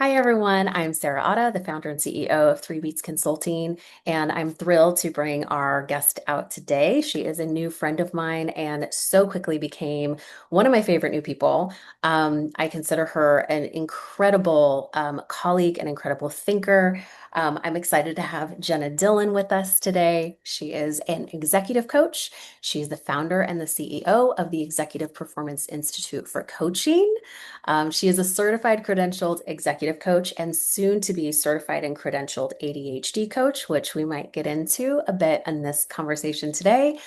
Hi, everyone. I'm Sarah Auda, the founder and CEO of Three Beats Consulting, and I'm thrilled to bring our guest out today. She is a new friend of mine and so quickly became one of my favorite new people. I consider her an incredible colleague, an incredible thinker. I'm excited to have Jenna Dillon with us today. She is an executive coach. She's the founder and the CEO of the Executive Performance Institute for Coaching. She is a certified credentialed executive coach and soon to be certified and credentialed ADHD coach, which we might get into a bit in this conversation today.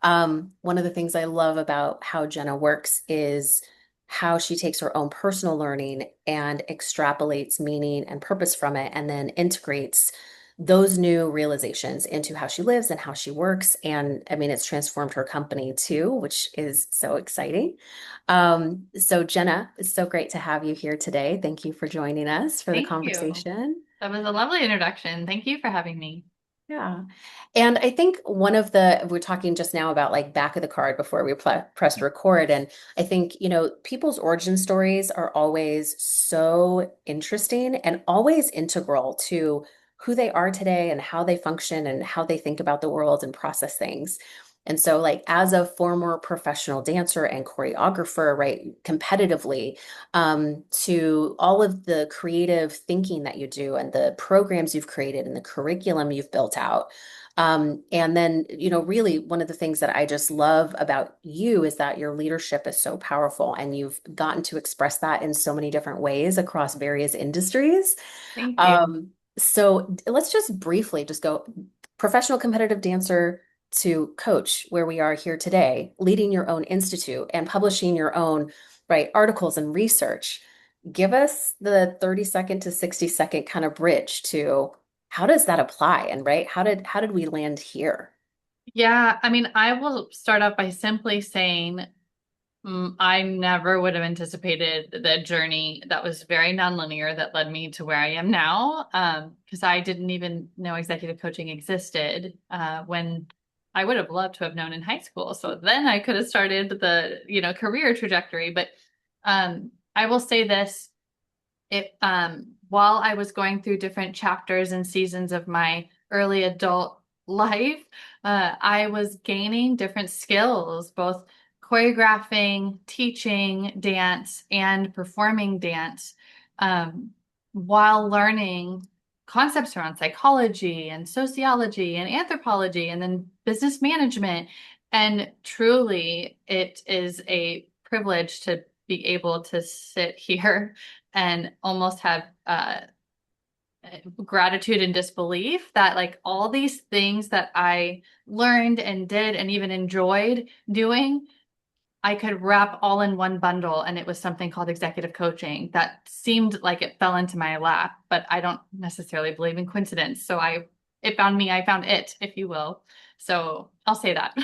One of the things I love about how Jenna works is how she takes her own personal learning and extrapolates meaning and purpose from it, and then integrates those new realizations into how she lives and how she works. And I mean, it's transformed her company too, which is so exciting. So Jenna, it's so great to have you here today. Thank you for joining us for the Thank you. conversation. That was a lovely introduction. Thank you for having me. Yeah. And I think we're talking just now about like back of the card before we pressed record. And I think, people's origin stories are always so interesting and always integral to who they are today and how they function and how they think about the world and process things. And so, like, as a former professional dancer and choreographer, right, competitively, to all of the creative thinking that you do and the programs you've created and the curriculum you've built out. And then, really one of the things that I just love about you is that your leadership is so powerful and you've gotten to express that in so many different ways across various industries. Thank you. So let's just briefly just go professional competitive dancer to coach, where we are here today, leading your own institute and publishing your own, right, articles and research. Give us the 30-second to 60-second kind of bridge to how does that apply? And right, how did we land here? Yeah, I mean, I will start off by simply saying I never would have anticipated the journey that was very nonlinear that led me to where I am now. Because I didn't even know executive coaching existed when I would have loved to have known in high school. So then I could have started the, career trajectory. But I will say this. It while I was going through different chapters and seasons of my early adult life, I was gaining different skills, both choreographing, teaching dance, and performing dance, um, while learning concepts around psychology and sociology and anthropology and then business management. And truly, it is a privilege to be able to sit here and almost have gratitude and disbelief that like all these things that I learned and did and even enjoyed doing, I could wrap all in one bundle. And it was something called executive coaching that seemed like it fell into my lap, but I don't necessarily believe in coincidence. So it found me, I found it, if you will. So I'll say that.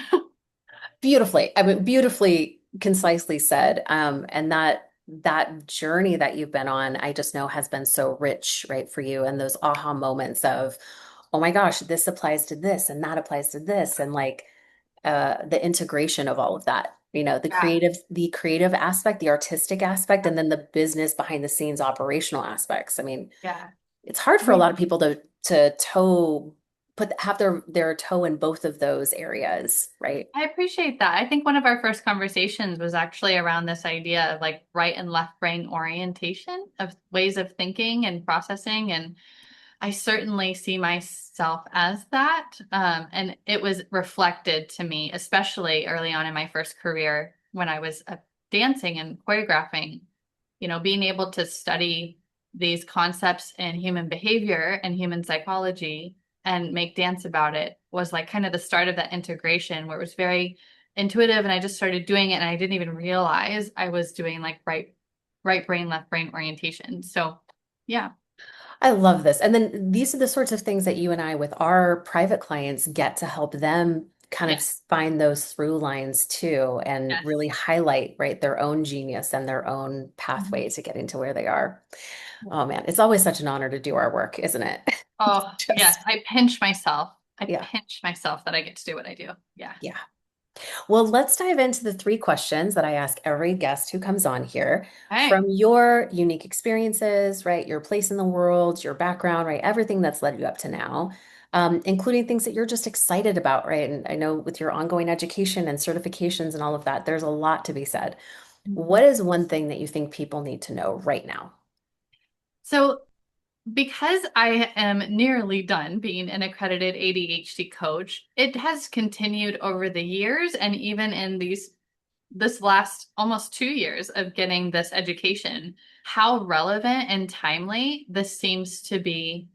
Beautifully, I mean, beautifully, concisely said. And that journey that you've been on, I just know has been so rich, right, for you, and those aha moments of, oh my gosh, this applies to this and that applies to this, and like the integration of all of that. Yeah. The creative aspect, the artistic aspect, and then the business behind the scenes operational aspects. I mean, Yeah. it's hard I for a lot mean, of people to toe have their toe in both of those areas, right? I appreciate that. I think one of our first conversations was actually around this idea of like right and left brain orientation of ways of thinking and processing. And I certainly see myself as that. And it was reflected to me, especially early on in my first career when I was dancing and choreographing, being able to study these concepts in human behavior and human psychology and make dance about it was like kind of the start of that integration where it was very intuitive and I just started doing it and I didn't even realize I was doing like right brain, left brain orientation. So yeah. I love this. And then these are the sorts of things that you and I, with our private clients, get to help them kind of Yes. find those through lines too, and Yes. really highlight, right, their own genius and their own Mhm. pathway to getting to where they are. Yeah. Oh man, it's always such an honor to do our work, isn't it? Oh, yes. Just, I pinch myself. I yeah, pinch myself that I get to do what I do. Yeah. yeah. Well, let's dive into the three questions that I ask every guest who comes on here Okay. from your unique experiences, right? Your place in the world, your background, right? Everything that's led you up to now, including things that you're just excited about, right? And I know with your ongoing education and certifications and all of that, there's a lot to be said. Mhm. What is one thing that you think people need to know right now? So, because I am nearly done being an accredited ADHD coach, it has continued over the years and even in this last almost 2 years of getting this education, how relevant and timely this seems to be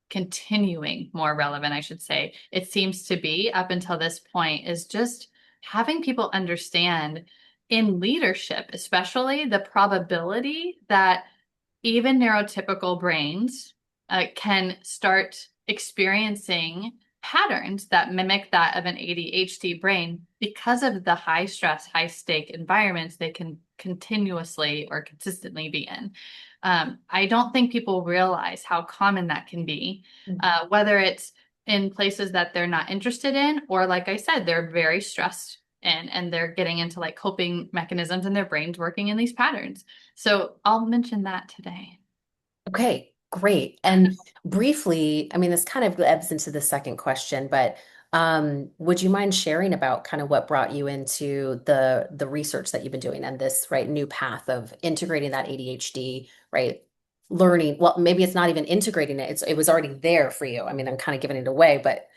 continuing more relevant, I should say. It seems to be up until this point is just having people understand in leadership, especially the probability that even neurotypical brains can start experiencing patterns that mimic that of an ADHD brain because of the high stress, high stake environments they can continuously or consistently be in. I don't think people realize how common that can be, whether it's in places that they're not interested in, or like I said, they're very stressed and they're getting into like coping mechanisms and their brain's working in these patterns. So I'll mention that today. Okay, great. And briefly, I mean, this kind of ebbs into the second question, but would you mind sharing about kind of what brought you into the research that you've been doing and this right new path of integrating that ADHD, right? Learning, well, maybe it's not even integrating it. It was already there for you. I mean, I'm kind of giving it away, but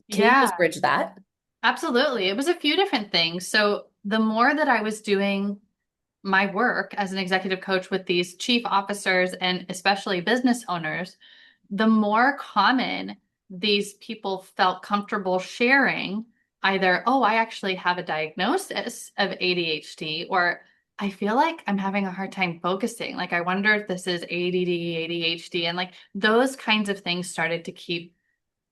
can you Yeah, just bridge that? absolutely. It was a few different things. So the more that I was doing my work as an executive coach with these chief officers and especially business owners, the more common these people felt comfortable sharing either, oh, I actually have a diagnosis of ADHD, or I feel like I'm having a hard time focusing. Like, I wonder if this is ADD, ADHD. And like those kinds of things started to keep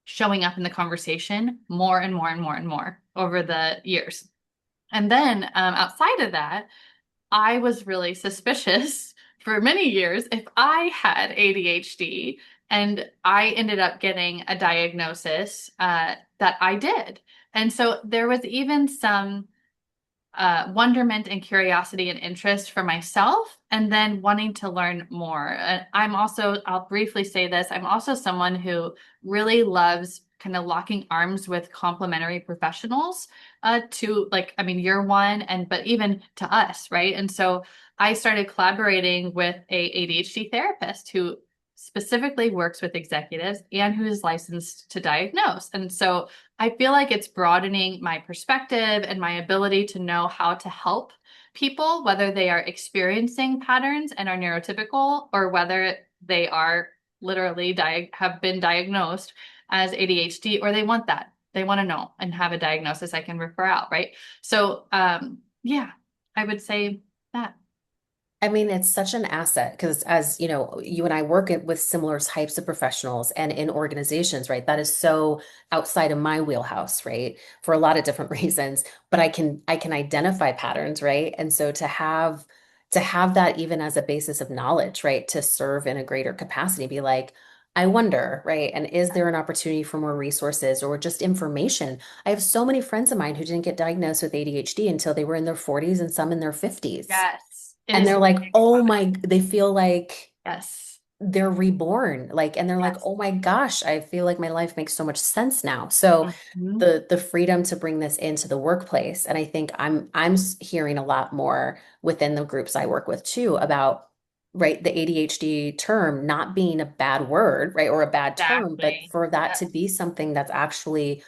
showing up in the conversation more and more and more and more over the years. And then outside of that, I was really suspicious for many years if I had ADHD, and I ended up getting a diagnosis that I did. And so there was even some wonderment and curiosity and interest for myself, and then wanting to learn more. I'm also, I'll briefly say this, I'm also someone who really loves kind of locking arms with complementary professionals to like, I mean, you're one, and but even to us, right? And so I started collaborating with a ADHD therapist who specifically works with executives and who is licensed to diagnose. And so I feel like it's broadening my perspective and my ability to know how to help people, whether they are experiencing patterns and are neurotypical, or whether they are literally have been diagnosed as ADHD, or they want that. They want to know and have a diagnosis I can refer out, right? So, yeah, I would say that. I mean, it's such an asset because, as you know, you and I work with similar types of professionals and in organizations, right? That is so outside of my wheelhouse, right? For a lot of different reasons, but I can identify patterns, right? And so to have that even as a basis of knowledge, right? To serve in a greater capacity, be like, I wonder, right? And is there an opportunity for more resources or just information? I have so many friends of mine who didn't get diagnosed with ADHD until they were in their 40s and some in their 50s. Yes, it And is they're like, very oh common. my, they feel like Yes, they're reborn. Like, and they're like, yes. oh my gosh, I feel like my life makes so much sense now. So Mhm. the freedom to bring this into the workplace. And I think I'm hearing a lot more within the groups I work with too about right the ADHD term not being a bad word, right, or a bad term, but Exactly. for that to Yes. be something that's actually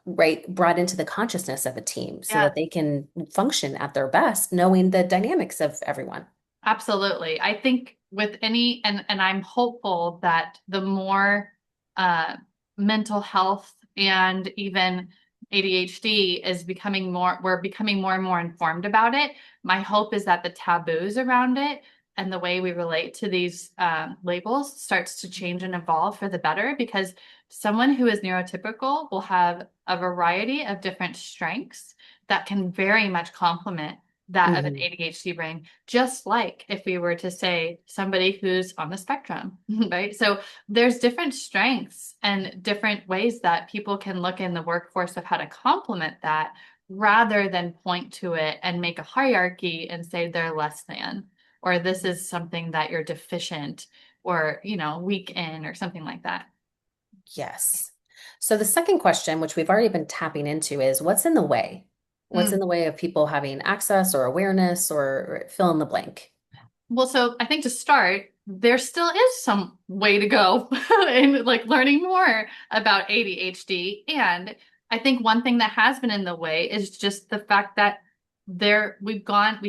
right brought into the consciousness of a team so Yeah. that they can function at their best, knowing the dynamics of everyone. Absolutely. I think with any, and I'm hopeful that the more uh, mental health and even ADHD is becoming more, we're becoming more and more informed about it. My hope is that the taboos around it and the way we relate to these labels starts to change and evolve for the better, because someone who is neurotypical will have a variety of different strengths that can very much complement that of an Mhm. ADHD brain, just like if we were to say somebody who's on the spectrum, right? So there's different strengths and different ways that people can look in the workforce of how to complement that. rather than point to it and make a hierarchy and say they're less than, or this is something that you're deficient or, weak in or something like that. Yes. So the second question, which we've already been tapping into, is what's in the way? What's in Mm. the way of people having access or awareness or fill in the blank? Well, so I think to start, there still is some way to go in like learning more about ADHD. And I think one thing that has been in the way is just the fact that we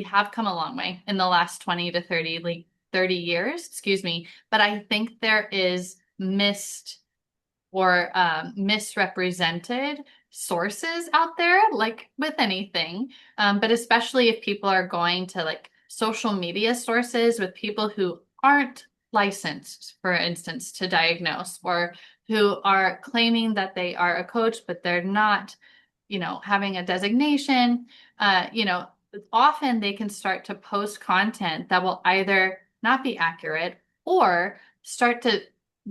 have come a long way in the last 20 to 30, like 30 years, excuse me. But I think there is missed or misrepresented sources out there, like with anything. But especially if people are going to like social media sources with people who aren't licensed, for instance, to diagnose, or who are claiming that they are a coach, but they're not, having a designation, often they can start to post content that will either not be accurate or start to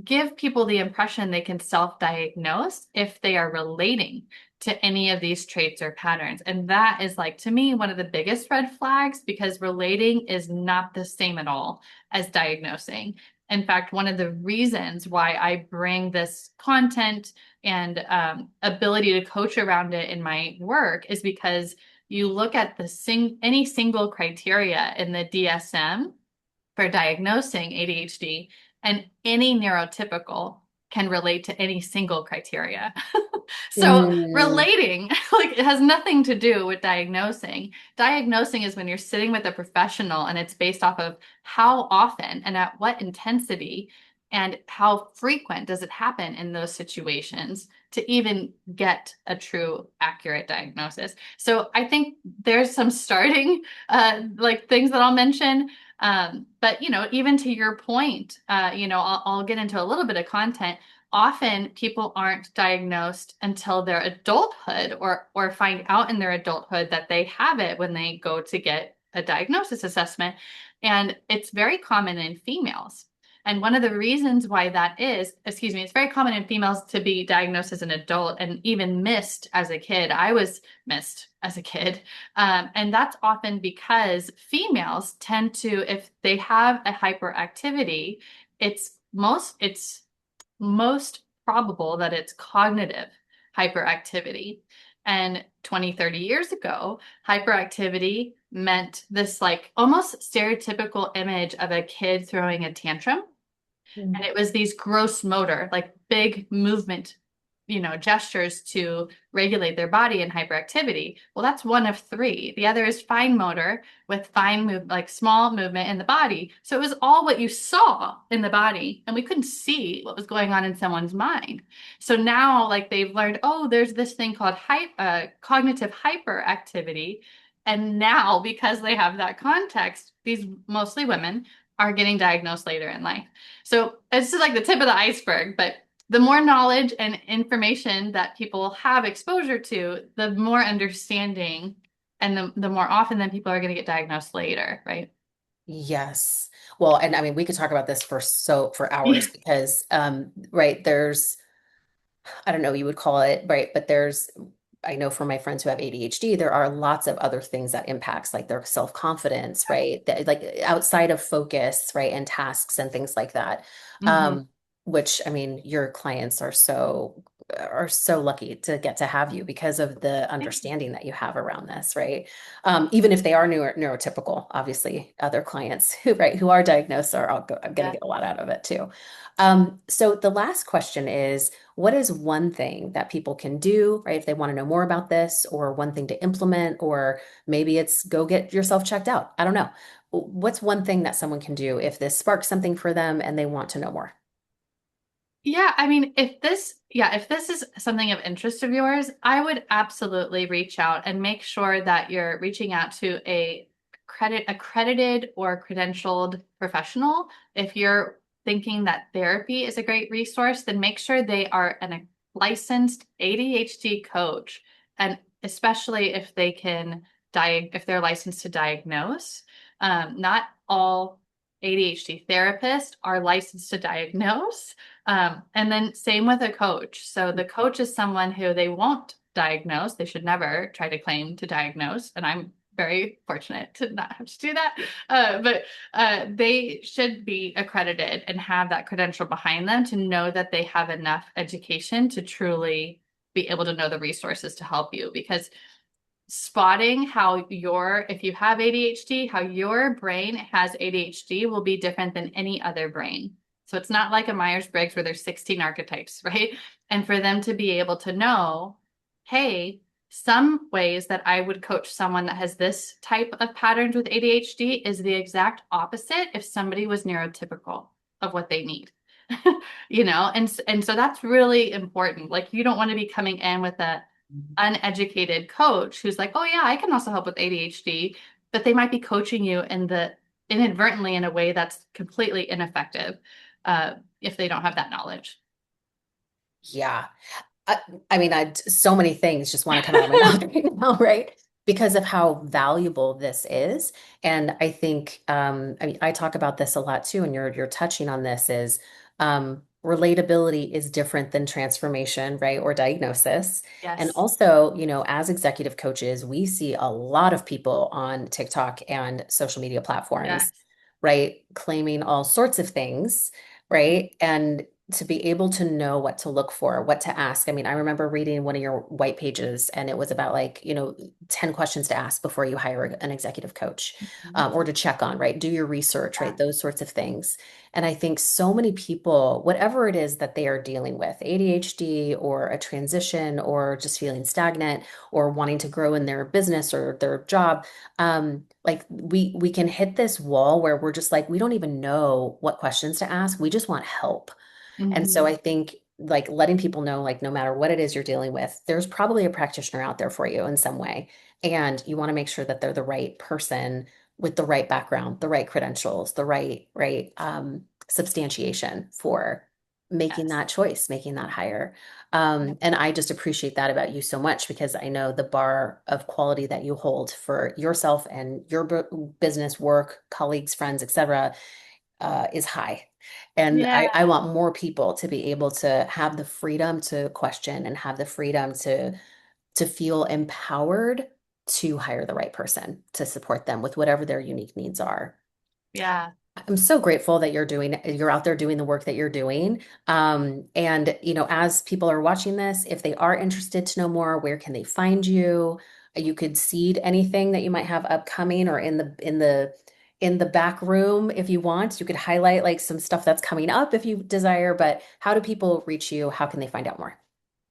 give people the impression they can self-diagnose if they are relating to any of these traits or patterns. And that is like, to me, one of the biggest red flags because relating is not the same at all as diagnosing. In fact, one of the reasons why I bring this content and ability to coach around it in my work is because you look at any single criteria in the DSM for diagnosing ADHD, and any neurotypical can relate to any single criteria. So Mm, relating, like it has nothing to do with diagnosing. Diagnosing is when you're sitting with a professional and it's based off of how often and at what intensity and how frequent does it happen in those situations to even get a true accurate diagnosis. So I think there's some starting like things that I'll mention, but even to your point, I'll get into a little bit of content. Often people aren't diagnosed until their adulthood or find out in their adulthood that they have it when they go to get a diagnosis assessment. And it's very common in females. And one of the reasons why that is, excuse me, it's very common in females to be diagnosed as an adult and even missed as a kid. I was missed as a kid. And that's often because females tend to, if they have a hyperactivity, it's most probable that it's cognitive hyperactivity. And 20, 30 years ago, hyperactivity meant this like almost stereotypical image of a kid throwing a tantrum. And it was these gross motor, like big movement, gestures to regulate their body in hyperactivity. Well, that's one of three. The other is fine motor with fine move, like small movement in the body. So it was all what you saw in the body, and we couldn't see what was going on in someone's mind. So now, like they've learned, oh, there's this thing called cognitive hyperactivity. And now, because they have that context, these mostly women are getting diagnosed later in life. So it's just like the tip of the iceberg, but the more knowledge and information that people have exposure to, the more understanding and the more often then people are going to get diagnosed later, right? yes. Well, and I mean, we could talk about this for Yeah. hours because right, there's I don't know, you would call it, right? But I know from my friends who have ADHD, there are lots of other things that impacts like their self-confidence, right? That, like outside of focus, right? And tasks and things like that. Hmm. Um, which I mean, your clients are so lucky to get to have you because of the understanding that you have around this, right? Even if they are neurotypical, obviously, other clients who, right, who are diagnosed are going to Yeah. get a lot out of it too. So the last question is, what is one thing that people can do, right, if they want to know more about this, or one thing to implement, or maybe it's go get yourself checked out? I don't know. What's one thing that someone can do if this sparks something for them and they want to know more? Yeah, I mean, if this is something of interest of yours, I would absolutely reach out and make sure that you're reaching out to accredited or credentialed professional. If you're thinking that therapy is a great resource, then make sure they are a licensed ADHD coach, and especially if if they're licensed to diagnose. Not all ADHD therapists are licensed to diagnose. And then same with a coach. So the coach is someone who they won't diagnose. They should never try to claim to diagnose. And I'm very fortunate to not have to do that. But they should be accredited and have that credential behind them to know that they have enough education to truly be able to know the resources to help you. Because spotting if you have ADHD, how your brain has ADHD will be different than any other brain. So it's not like a Myers-Briggs where there's 16 archetypes, right? And for them to be able to know, hey, some ways that I would coach someone that has this type of patterns with ADHD is the exact opposite if somebody was neurotypical of what they need. And so that's really important. Like you don't want to be coming in with a uneducated coach who's like, oh yeah, I can also help with ADHD, but they might be coaching you inadvertently in a way that's completely ineffective if they don't have that knowledge. Yeah. I, I mean, so many things just want to come out of my mouth right now, right? Because of how valuable this is. And I think, I mean, I talk about this a lot too, and you're touching on this is relatability is different than transformation, right? Or diagnosis. And Yes. also, as executive coaches, we see a lot of people on TikTok and social media platforms, Yes. right? Claiming all sorts of things, right? And to be able to know what to look for, what to ask. I mean, I remember reading one of your white pages and it was about like, 10 questions to ask before you hire an executive coach, Mhm. or to check on, right? Do your research, Yeah. right? Those sorts of things. And I think so many people, whatever it is that they are dealing with, ADHD or a transition or just feeling stagnant or wanting to grow in their business or their job, like we can hit this wall where we're just like, we don't even know what questions to ask. We just want help. And so Mhm. I think like letting people know, like no matter what it is you're dealing with, there's probably a practitioner out there for you in some way. And you want to make sure that they're the right person with the right background, the right credentials, the right substantiation for making Yes. that choice, making that hire. And I just appreciate that about you so much because I know the bar of quality that you hold for yourself and your business, work, colleagues, friends, etc., is high. And Yeah. I want more people to be able to have the freedom to question and have the freedom to feel empowered to hire the right person to support them with whatever their unique needs are. Yeah. I'm so grateful that you're out there doing the work that you're doing. And as people are watching this, if they are interested to know more, where can they find you? You could seed anything that you might have upcoming or in the back room if you want. You could highlight like some stuff that's coming up if you desire, but how do people reach you? How can they find out more?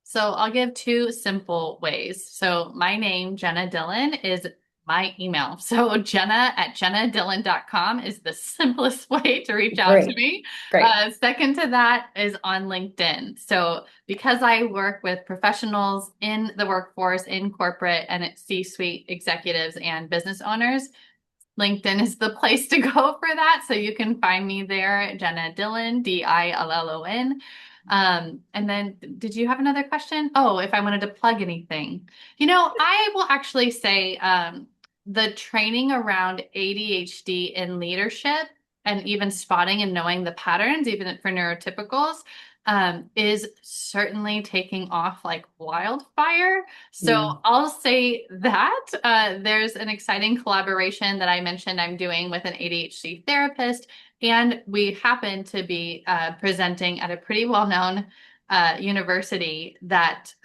So I'll give two simple ways. So my name, Jenna Dillon, is my email. So Jenna@jennadillon.com is the simplest way to reach out to Great. me. Great. Second to that is on LinkedIn. So because I work with professionals in the workforce, in corporate, and at C-suite executives and business owners, LinkedIn is the place to go for that. So you can find me there, Jenna Dillon, Dillon. And then did you have another question? Oh, if I wanted to plug anything. I will actually say the training around ADHD in leadership and even spotting and knowing the patterns, even for neurotypicals, is certainly taking off like wildfire. So Mm. I'll say that there's an exciting collaboration that I mentioned I'm doing with an ADHD therapist, and we happen to be presenting at a pretty well-known university that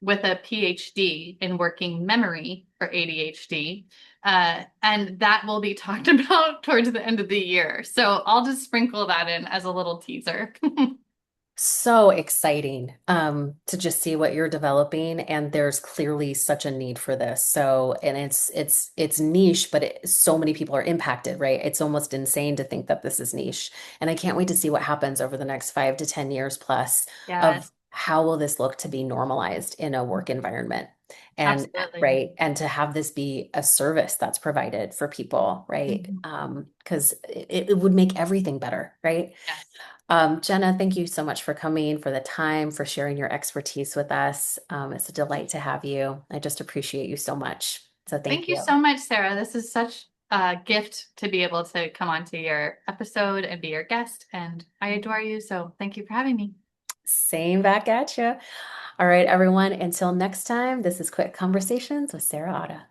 with a PhD in working memory for ADHD. And that will be talked about towards the end of the year. So I'll just sprinkle that in as a little teaser. So exciting to just see what you're developing, and there's clearly such a need for this. So, and it's niche, but so many people are impacted, right? It's almost insane to think that this is niche, and I can't wait to see what happens over the next 5 to 10 years plus of Yes, how will this look to be normalized in a work environment, and absolutely. right, and to have this be a service that's provided for people, right? Mhm. Because it would make everything better, right? Yes. Jenna, thank you so much for coming, for the time, for sharing your expertise with us. It's a delight to have you. I just appreciate you so much. So thank Thank you you. so much, Sarah. This is such a gift to be able to come onto your episode and be your guest, and I adore you. So thank you for having me. Same back at you. All right, everyone. Until next time, this is Quick Conversations with Sarah Auda.